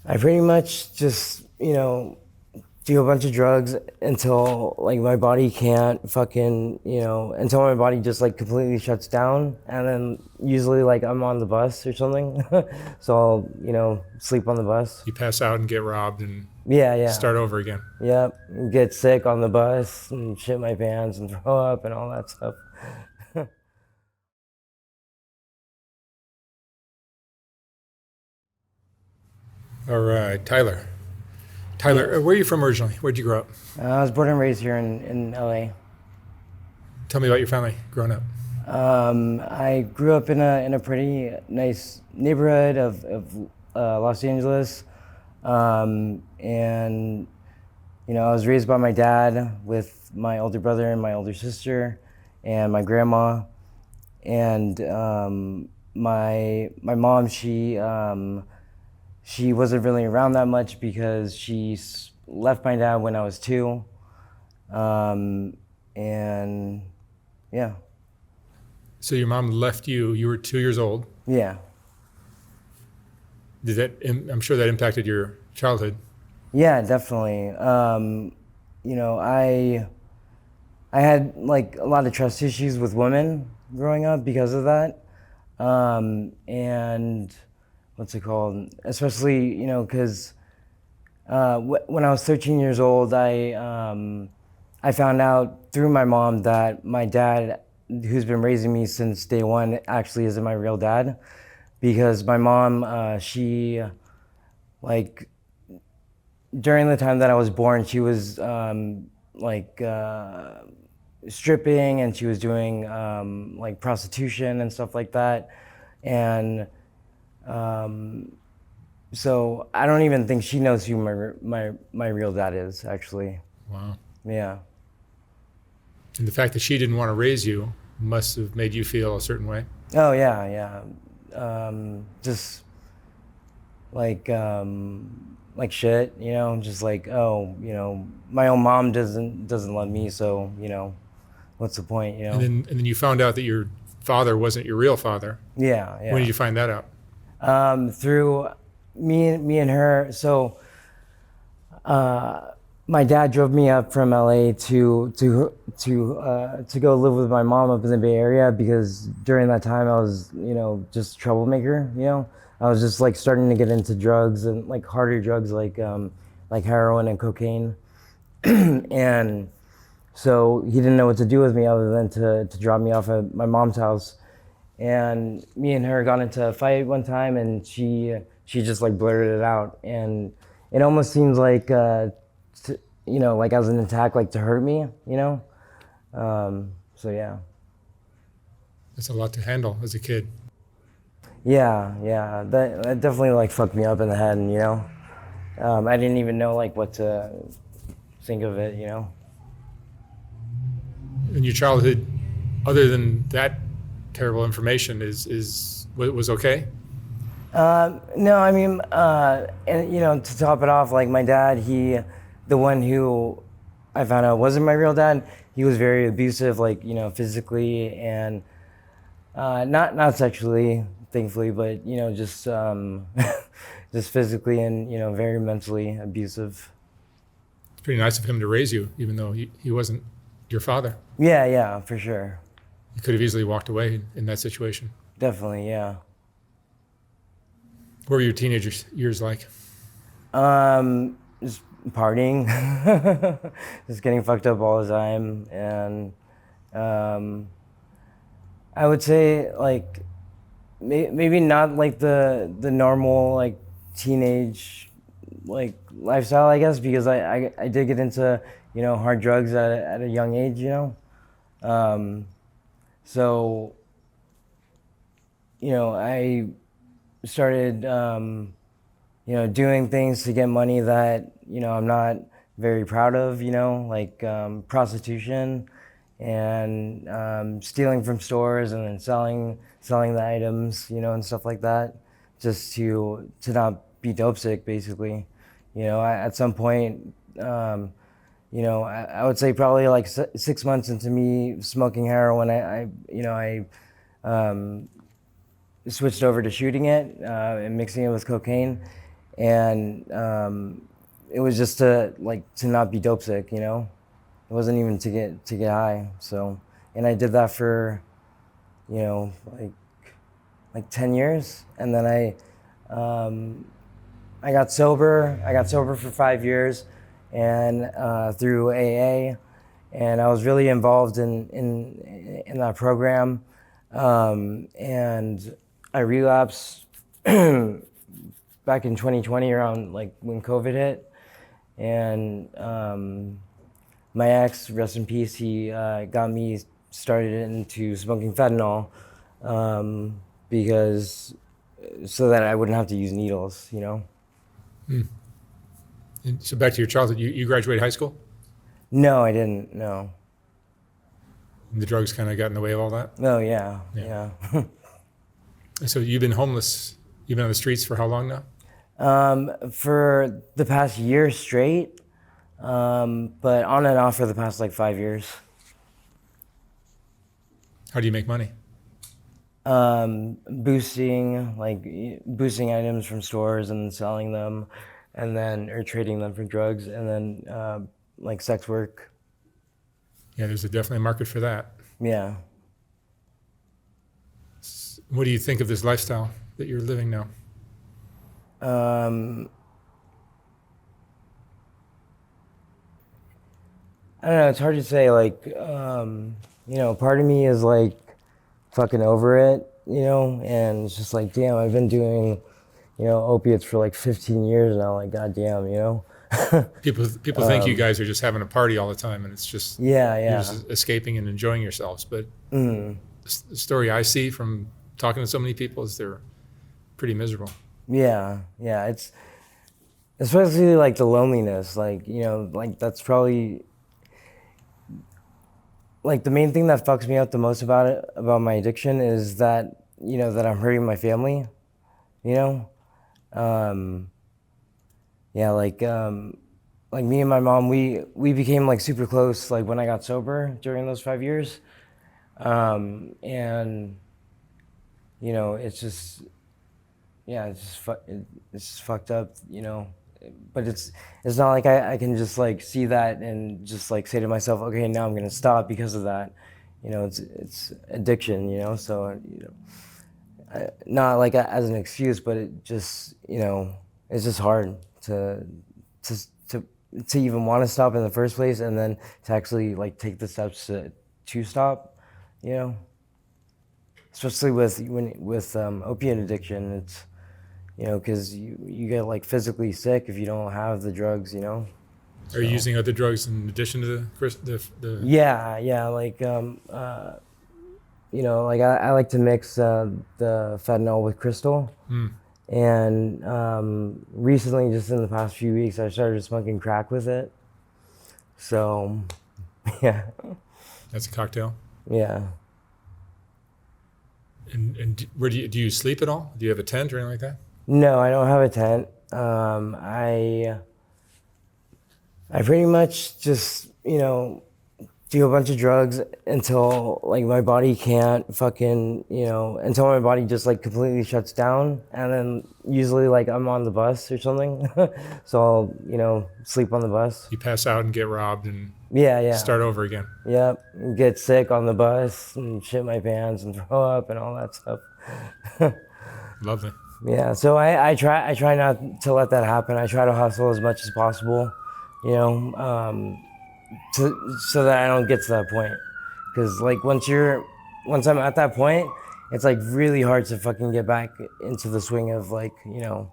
I pretty much just, do a bunch of drugs until like my body can't fucking, until my body just like completely shuts down. And then usually like I'm on the bus or something. So I'll, sleep on the bus. You pass out and get robbed and Yeah. start over again. Yep. Get sick on the bus and shit my pants and throw up and all that stuff. All right, Tyler. Tyler, Yes. where are you from originally? Where'd you grow up? I was born and raised here in LA. Tell me about your family growing up. I grew up in a pretty nice neighborhood of Los Angeles, and I was raised by my dad with my older brother and my older sister, and my grandma, and my mom. She wasn't really around that much because left my dad when I was 2, and yeah. So your mom left you. You were 2 years old. Yeah. I'm sure that impacted your childhood. Yeah, definitely. I had like a lot of trust issues with women growing up because of that. And what's it called? Especially, because when I was 13 years old, I found out through my mom that my dad, who's been raising me since day one, actually isn't my real dad, because my mom, she, like, during the time that I was born, she was stripping, and she was doing like prostitution and stuff like that, and so I don't even think she knows who my real dad is, actually. Wow. Yeah. And the fact that she didn't want to raise you must have made you feel a certain way. Oh yeah. Just like shit, just like, oh, my own mom doesn't love me, so what's the point, And then you found out that your father wasn't your real father. Yeah. When did you find that out? Through me and her. So my dad drove me up from LA to go live with my mom up in the Bay Area, because during that time I was, just a troublemaker. I was just like starting to get into drugs, and like harder drugs like heroin and cocaine. And so he didn't know what to do with me other than to drop me off at my mom's house. And me and her got into a fight one time, and she just like blurted it out, and it almost seems like like as an attack, like to hurt me, so yeah. That's a lot to handle as a kid. Yeah, that definitely like fucked me up in the head, and I didn't even know like what to think of it. In your childhood, other than that terrible information, was okay? No, I mean, and to top it off, like my dad, the one who I found out wasn't my real dad, he was very abusive, like, physically and not sexually, thankfully, but just just physically, and very mentally abusive. It's pretty nice of him to raise you, even though he wasn't your father. Yeah, for sure. You could have easily walked away in that situation. Definitely, yeah. What were your teenager years like? Just partying, just getting fucked up all the time, and I would say like maybe not like the normal like teenage like lifestyle, I guess, because I did get into hard drugs at a young age, so I started doing things to get money that I'm not very proud of, like prostitution and stealing from stores, and then selling the items, and stuff like that, just to not be dope sick, basically. At some point, I would say probably like 6 months into me smoking heroin, I switched over to shooting it and mixing it with cocaine. and it was just to not be dope sick, you know. It wasn't even to get high. So, and I did that for, you know, like 10 years, and then I got sober. I got sober for 5 years, and through AA, and I was really involved in that program, and I relapsed back in 2020 around like when COVID hit, and my ex, rest in peace, he got me started into smoking fentanyl, because so that I wouldn't have to use needles, you know. And so back to your childhood, you graduated high school? No, I didn't. No. And the drugs kind of got in the way of all that? Oh yeah. And so you've been homeless, you've been on the streets for how long now? For the past year straight, but on and off for the past like 5 years. How do you make money? Boosting items from stores and selling them, and then or trading them for drugs, and then like sex work. Yeah, there's definitely a market for that. Yeah. What do you think of this lifestyle that you're living now? I don't know. It's hard to say. Like, you know, part of me is like fucking over it, you know, and it's just like, damn, I've been doing, you know, opiates for like 15 years now. Like, goddamn, you know. People think you guys are just having a party all the time, and it's just you're just escaping and enjoying yourselves. But the story I see from talking to so many people is they're pretty miserable. Yeah, it's especially like the loneliness. Like, you know, like that's probably like the main thing that fucks me up the most about my addiction is that, you know, that I'm hurting my family, you know. Like me and my mom, we became like super close like when I got sober during those 5 years, and you know, it's just fucked up, you know. But it's not like I can just like see that and just like say to myself, okay, now I'm gonna stop because of that, you know. It's addiction, you know. So, you know, not like as an excuse, but it just, you know, it's just hard to even want to stop in the first place, and then to actually like take the steps to stop, you know. Especially with opiate addiction, it's, you know, because you get like physically sick if you don't have the drugs, you know. Are you using other drugs in addition to the? Yeah, like you know, like I like to mix the fentanyl with crystal. And recently, just in the past few weeks, I started smoking crack with it. So, yeah. That's a cocktail? Yeah. And where do you sleep at all? Do you have a tent or anything like that? No, I don't have a tent. I pretty much just, you know, do a bunch of drugs until like my body can't fucking, you know, until my body just like completely shuts down, and then usually like I'm on the bus or something, so I'll, you know, sleep on the bus. You pass out and get robbed and start over again. Yep, get sick on the bus and shit my pants and throw up and all that stuff. Lovely. Yeah, so I try not to let that happen. I try to hustle as much as possible, you know, so that I don't get to that point. Because like once I'm at that point, it's like really hard to fucking get back into the swing of like, you know.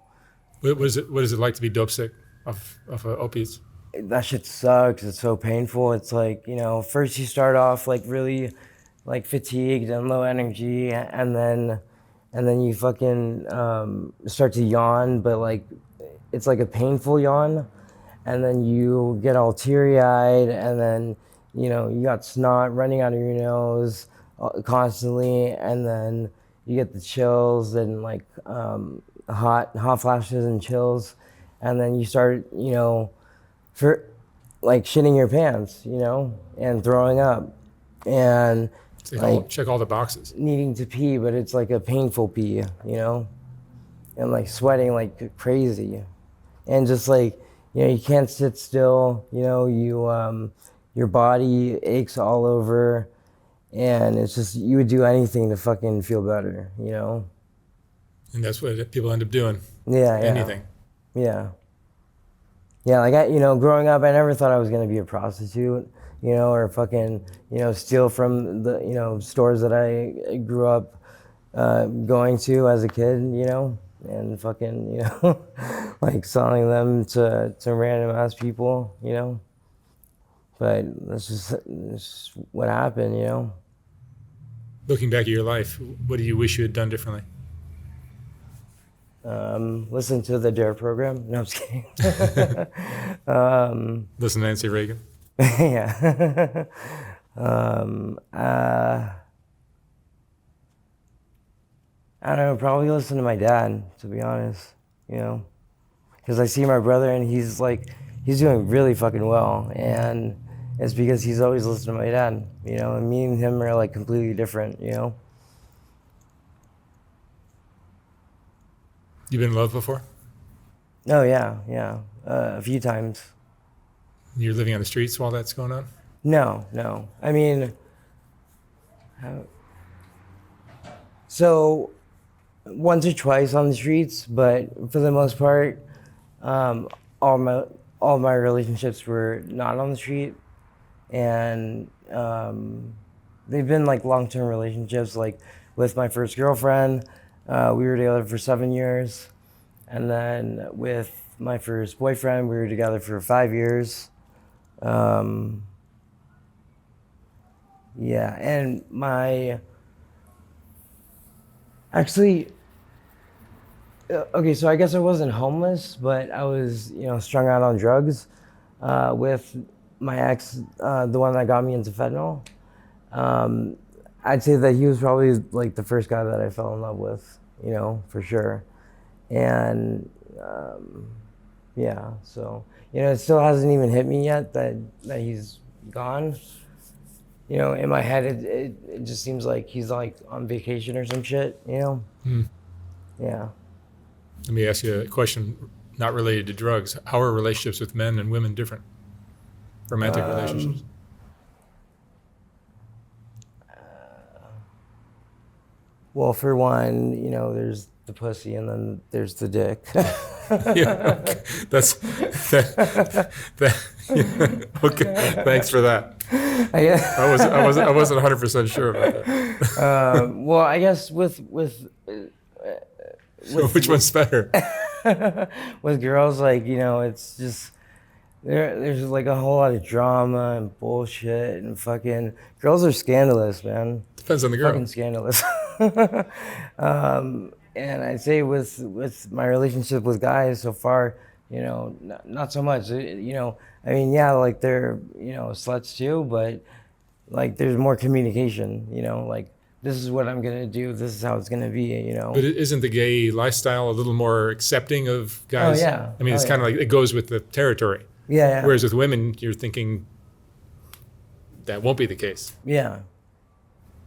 What is it like to be dope sick of opiates? That shit sucks. It's so painful. It's like, you know, first you start off like really like fatigued and low energy, and then you fucking start to yawn, but like it's like a painful yawn. And then you get all teary-eyed, and then, you know, you got snot running out of your nose constantly, and then you get the chills and like hot flashes and chills, and then you start, you know, for like shitting your pants, you know, and throwing up, and like check all the boxes. Needing to pee, but it's like a painful pee, you know, and like sweating like crazy. and just like, you know, you can't sit still, you know, your body aches all over, and it's just, you would do anything to fucking feel better, you know? And that's what people end up doing. Yeah, anything. Yeah. Yeah, like you know, growing up, I never thought I was gonna be a prostitute, you know, or fucking, you know, steal from the, you know, stores that I grew up going to as a kid, you know, and fucking, you know, like selling them to random ass people, you know. But that's just what happened, you know. Looking back at your life, what do you wish you had done differently? Listen to the DARE program. No, I'm just kidding. Listen to Nancy Reagan. Yeah. I don't know, probably listen to my dad, to be honest, you know, because I see my brother and he's doing really fucking well, and it's because he's always listened to my dad, you know, and me and him are like completely different, you know. You been in love before? Oh yeah, a few times. You're living on the streets while that's going on? No. I mean, so once or twice on the streets, but for the most part, all my relationships were not on the street, and they've been like long-term relationships. Like with my first girlfriend, we were together for 7 years, and then with my first boyfriend, we were together for 5 years. Yeah, and okay, so I guess I wasn't homeless, but I was, you know, strung out on drugs with my ex, the one that got me into fentanyl. I'd say that he was probably like the first guy that I fell in love with, you know, for sure. And yeah, so, you know, it still hasn't even hit me yet that he's gone. You know, in my head, it just seems like he's like on vacation or some shit, you know? Yeah. Let me ask you a question not related to drugs. How are relationships with men and women different? Romantic relationships? Well, for one, you know, there's the pussy and then there's the dick. Yeah, okay. Yeah. Okay, thanks for that. I wasn't 100% sure about that. Well, I guess with which one's better? With girls, like, you know, it's just there's like a whole lot of drama and bullshit, and fucking girls are scandalous, man. Depends on the girl. Fucking scandalous. And I'd say with my relationship with guys so far, you know, not so much. You know, I mean, yeah, like they're, you know, sluts too, but like there's more communication. You know, like, this is what I'm gonna do. This is how it's gonna be. You know. But isn't the gay lifestyle a little more accepting of guys? Oh yeah. I mean, it's kind of like it goes with the territory. Yeah. Whereas with women, you're thinking that won't be the case. Yeah.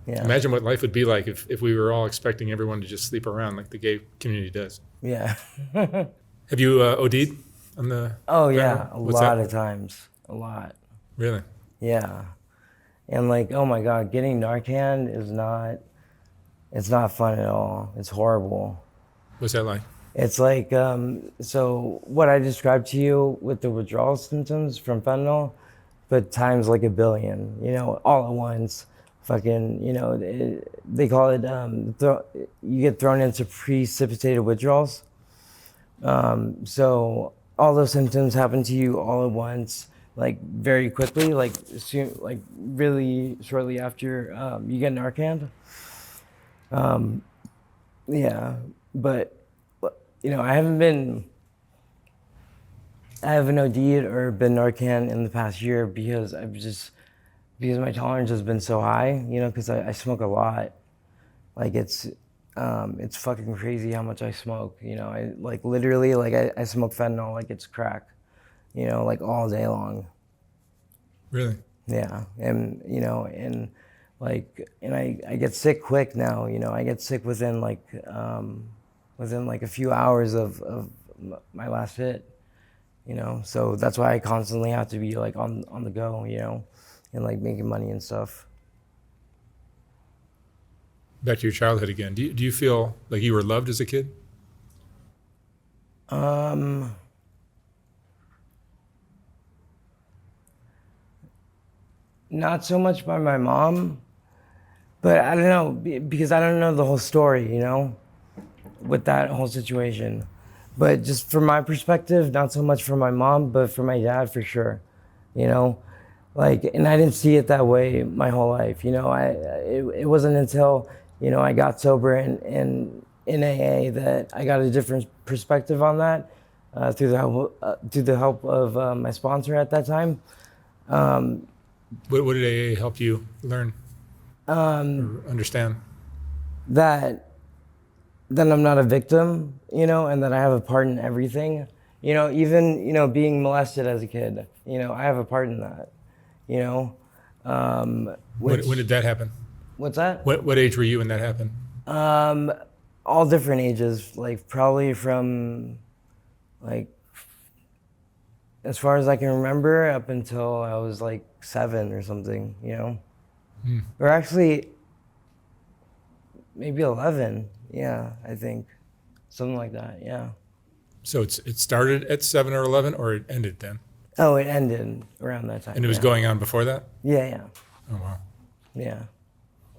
Imagine what life would be like if we were all expecting everyone to just sleep around like the gay community does. Yeah. Have you OD'd on the? Oh yeah, a lot of times. A lot. Really? Yeah. And like, oh my God, getting Narcan it's not fun at all. It's horrible. What's that like? It's like, so what I described to you with the withdrawal symptoms from fentanyl, but times like a billion, you know, all at once. Fucking, you know, they call it, you get thrown into precipitated withdrawals. So all those symptoms happen to you all at once, like very quickly, like soon, like really shortly after you get Narcan. Yeah, but you know, I haven't OD'd or been Narcan in the past year because because my tolerance has been so high, you know, because I smoke a lot. Like it's fucking crazy how much I smoke, you know. I like literally like I smoke fentanyl like it's crack, you know, like all day long. Really? Yeah, and you know, and I get sick quick now, you know. I get sick within like a few hours of my last hit. you know. So that's why I constantly have to be like on the go, you know, and like making money and stuff. Back to your childhood again. Do you feel like you were loved as a kid? Not so much by my mom, but I don't know, because I don't know the whole story, you know, with that whole situation. But just from my perspective, not so much from my mom, but from my dad for sure, you know. Like, and I didn't see it that way my whole life, you know. It wasn't until, you know, I got sober and in AA that I got a different perspective on that through the help of my sponsor at that time. What did AA help you learn or understand? That I'm not a victim, you know, and that I have a part in everything. You know, even, you know, being molested as a kid, you know, I have a part in that, you know. When did that happen? What's that? What age were you when that happened? All different ages, like probably from like, as far as I can remember, up until I was like 7 or something, you know. Or actually, maybe 11. Yeah, I think. Something like that, yeah. So it started at 7 or 11, or it ended then? Oh, it ended around that time. And it was going on before that? Yeah, yeah. Oh, wow. Yeah.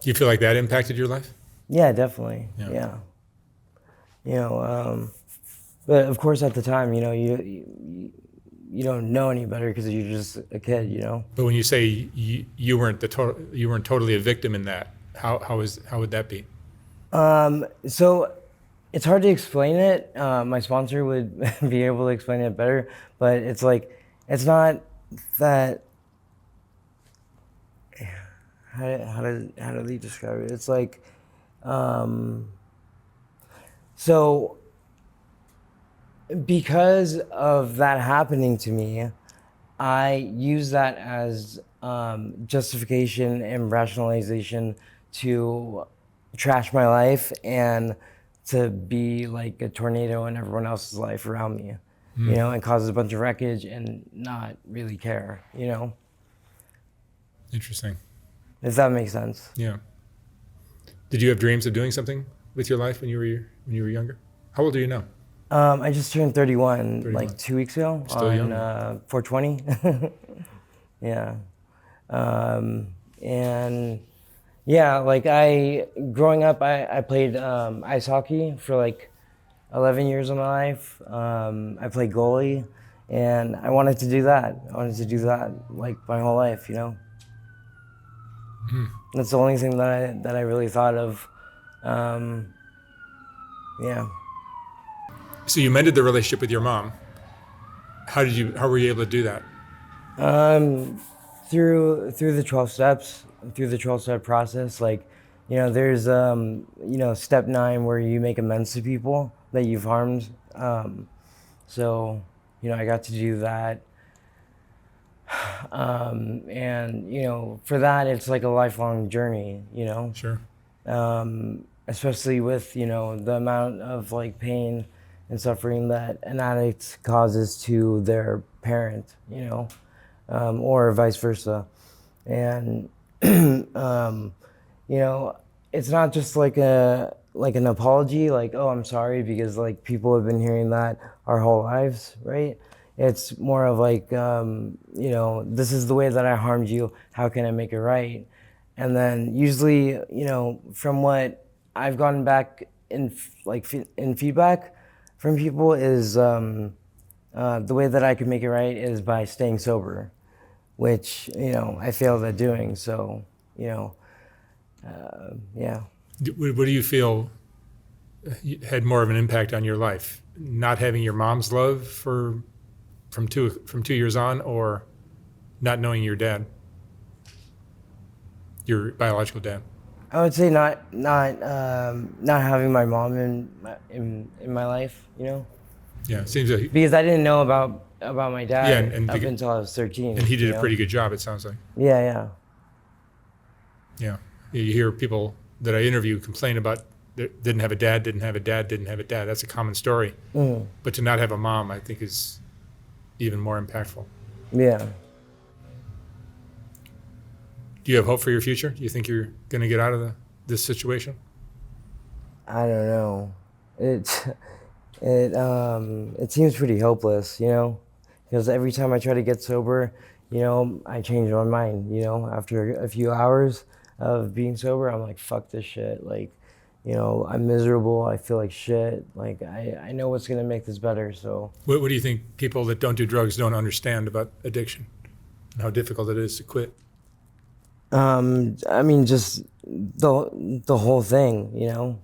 Do you feel like that impacted your life? Yeah, definitely. Yeah. You know, but of course at the time, you know, you don't know any better because you're just a kid, you know. But when you say you weren't totally a victim in that, how would that be? So it's hard to explain it. My sponsor would be able to explain it better, but it's like, it's not that, how do they describe it? It's like, so because of that happening to me, I use that as justification and rationalization to trash my life and to be like a tornado in everyone else's life around me, you know, and causes a bunch of wreckage and not really care, you know. Interesting. If that makes sense. Yeah. Did you have dreams of doing something with your life when you were younger? How old are you now? I just turned 31 like 2 weeks ago. Still on young. 420. Yeah. And yeah, like growing up, I played ice hockey for like 11 years of my life. I played goalie, and I wanted to do that. I wanted to do that like my whole life, you know. That's the only thing that I really thought of. Yeah. So you mended the relationship with your mom. How were you able to do that? Through the 12 steps, through the 12-step process. Like, you know, there's you know, step 9 where you make amends to people that you've harmed. So, you know, I got to do that. And, you know, for that, it's like a lifelong journey, you know? Sure. Especially with, you know, the amount of like pain and suffering that an addict causes to their parent, you know, or vice versa. And, you know, it's not just like an apology, like, oh, I'm sorry, because like people have been hearing that our whole lives, right? It's more of like, you know, this is the way that I harmed you. How can I make it right? And then usually, you know, from what I've gotten back in feedback from people is the way that I can make it right is by staying sober, which, you know, I failed at doing. So, you know, yeah. What do you feel had more of an impact on your life? Not having your mom's love from 2 years on, or not knowing your dad, your biological dad? I would say not having my mom in my life, you know. Yeah, it seems like because I didn't know about my dad and up until I was 13. And he did you a know? pretty good job, it sounds like. Yeah. You hear people that I interview complain about didn't have a dad. That's a common story. But to not have a mom, I think is even more impactful. Yeah. Do you have hope for your future? Do you think you're going to get out of this situation? I don't know. It seems pretty hopeless, you know, because every time I try to get sober, you know, I change my mind, you know, after a few hours of being sober, I'm like, fuck this shit. Like, you know, I'm miserable. I feel like shit. Like, I know what's going to make this better. So what do you think people that don't do drugs don't understand about addiction and how difficult it is to quit? I mean, just the whole thing, you know.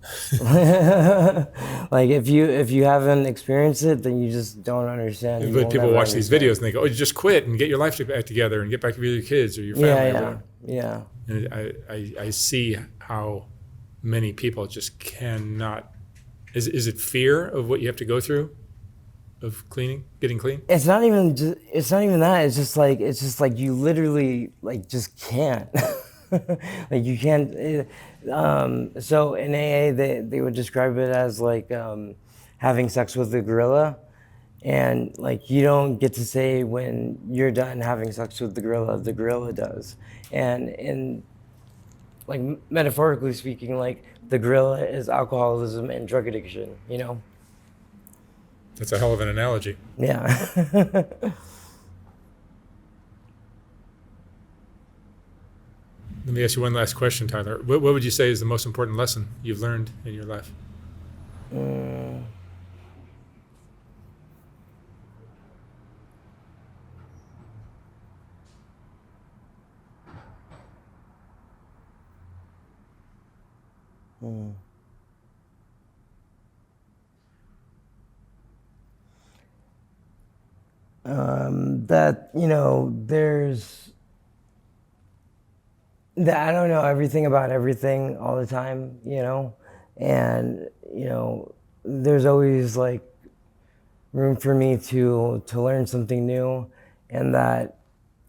Like if you haven't experienced it, then you just don't understand. But people watch these videos and they go, "Oh, you just quit and get your life back together and get back with your kids or your family." Yeah. And I see how many people just cannot. Is it fear of what you have to go through, of getting clean? It's not even that. It's just like you literally like just can't. Like you can't. So in AA, they would describe it as like having sex with a gorilla, and like you don't get to say when you're done having sex with the gorilla does, and in like metaphorically speaking, like the gorilla is alcoholism and drug addiction, you know. That's a hell of an analogy. Yeah. Let me ask you one last question, Tyler. What would you say is the most important lesson you've learned in your life? That, you know, I don't know everything about everything all the time, you know, and, you know, there's always like room for me to learn something new, and that,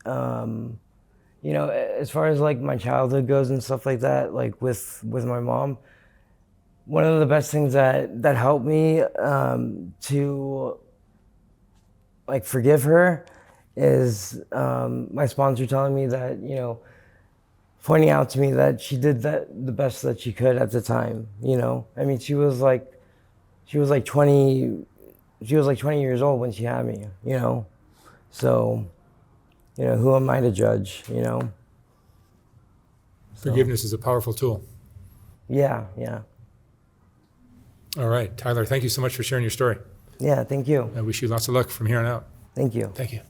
you know, as far as like my childhood goes and stuff like that, like with my mom, one of the best things that helped me to like forgive her is my sponsor telling me that, you know, pointing out to me that she did the best that she could at the time, you know. I mean, she was like 20 years old when she had me, you know. So, you know, who am I to judge, you know? Forgiveness is a powerful tool. Yeah. All right, Tyler, thank you so much for sharing your story. Yeah, thank you. I wish you lots of luck from here on out. Thank you. Thank you.